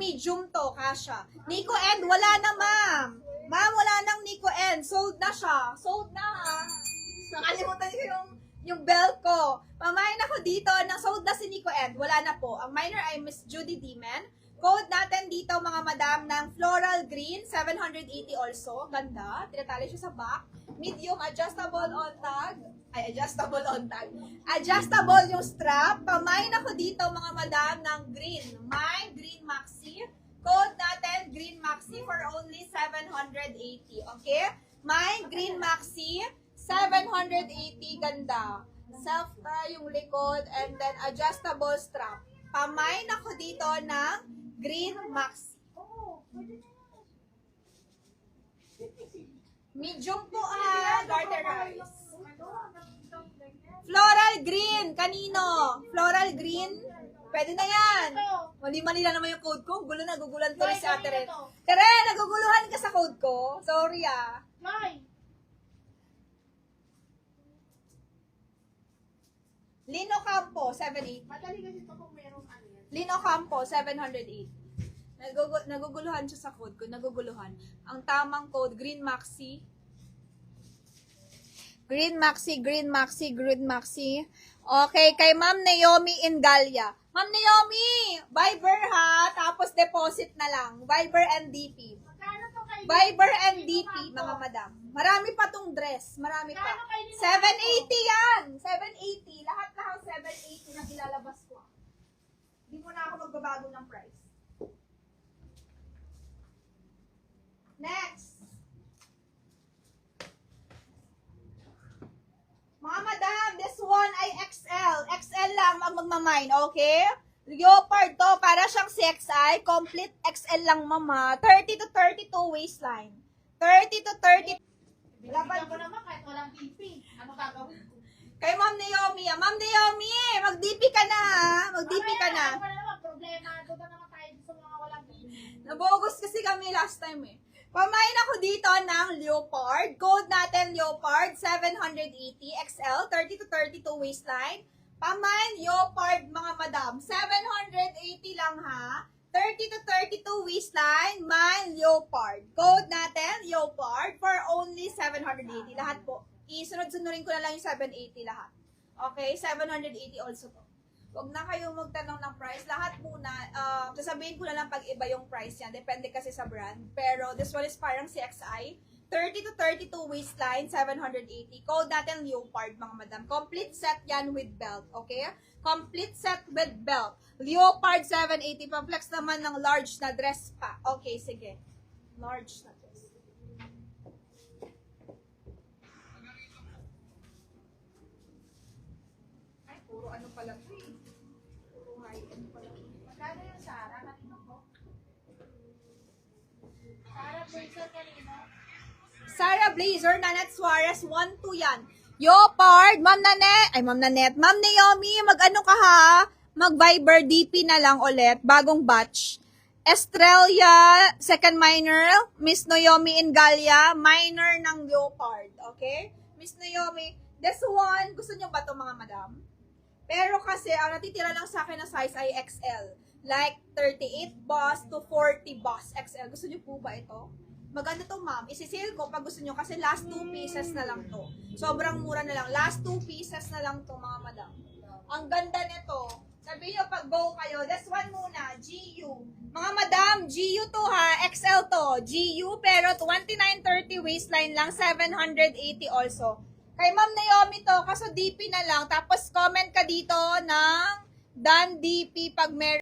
medium to, kasha. Nico End, wala na, ma'am. Ma'am, wala nang Nico End. Sold na siya. Sold na, ha. Nakalimutan ko yung belt ko. Pamain ako dito na sold na si Nico End. Wala na po. Ang minor ay Miss Judy Demon. Code natin dito, mga madam, ng floral green, 780 also. Ganda. Tinatali siya sa back. Medium, adjustable on tag. Ay, adjustable on tag. Adjustable yung strap. Pamain ako dito, mga madam, ng green. Mine, green maxi. Code natin, green maxi for only 780. Okay? Mine, green maxi, 780. Ganda. Self yung likod and then adjustable strap. Pamain ako dito ng green maxi. Medium po garterized. Floral green. Kanino? Floral green? Pwede na yan. Mali-mali na naman yung code ko. Gulo na, gugulan to si Ate Ren. Tere, naguguluhan ka sa code ko. Sorry ah. Lino Campo, 780. Madali kasi ito kung merong ano yan. Lino Campo, 780. Naguguluhan siya sa code ko. Naguguluhan. Ang tamang code, Green Maxi. Green Maxi, Green Maxi, Green Maxi. Okay, kay Ma'am Naomi Ingalia. Ma'am Naomi, Viber ha, tapos deposit na lang. Viber and DP. Magkano to kayo? Viber and DP, mga madam. Marami pa tong dress. Marami pa. 780 yan. 780. Lahat 780 na ilalabas ko. Hindi mo na ako magbabago ng price. Next. Mga madam, this one ay XL. XL lang ang magmamine, okay? Leopard to, para siyang CXI. Complete XL lang, mama. 30 to 32 waistline. 30 to 30. Binibigyan ko naman kahit walang PP. Ano gagawin ko? Kay Ma'am Naomi. Ma'am Naomi, mag-DP ka na, mag-DP ka na. Ano naman problema? Doon naman tayo sa mga walang PP. Nabogos kasi kami last time eh. Pamain ako dito ng Leopard. Code natin Leopard 780 XL, 30 to 32 waistline. Pamain Leopard, mga madam. 780 lang ha. 30 to 32 waistline, mine Leopard. Code natin Leopard for only 780. Lahat po. Isunod-sunurin ko na lang yung 780 lahat. Okay, 780 also to. Huwag na kayo magtanong ng price. Lahat muna, sasabihin ko na lang pag iba yung price yan. Depende kasi sa brand. Pero this one is parang CXI. 30 to 32 waistline, 780. Code natin Leopard, mga madam. Complete set yan with belt, okay? Complete set with belt. Leopard 780. Pang-flex naman ng large na dress pa. Okay, sige. Large na dress. Ay, puro ano pala ito eh. Puro high-end pala. Magkano yung Sara? Kanino ko? Sara Blazer kanino? Sarah Blazer, Nanette Suarez, 1-2 yan. Leopard, Ma'am Nanette, Ma'am Naomi, mag-ano ka ha? Mag-Viber DP na lang ulit, bagong batch. Estrella, second minor, Miss Naomi Ingalia, minor ng Leopard, okay? Miss Naomi, this one, gusto nyo ba ito, mga madam? Pero kasi, ang natitira lang sa akin na size ay XL. Like, 38 boss to 40 boss XL. Gusto nyo po ba ito? Maganda to, ma'am. Isi-sale ko pag gusto nyo kasi last 2 pieces na lang to. Sobrang mura na lang. Last 2 pieces na lang to, mga madam. Ang ganda nito. Sabihin nyo pag go kayo. This one muna, GU. Mga madam, GU to ha. XL to. GU pero 29-30 waistline lang. 780 also. Kay Ma'am Naomi to. Kaso DP na lang. Tapos comment ka dito ng Dan DP pag meron.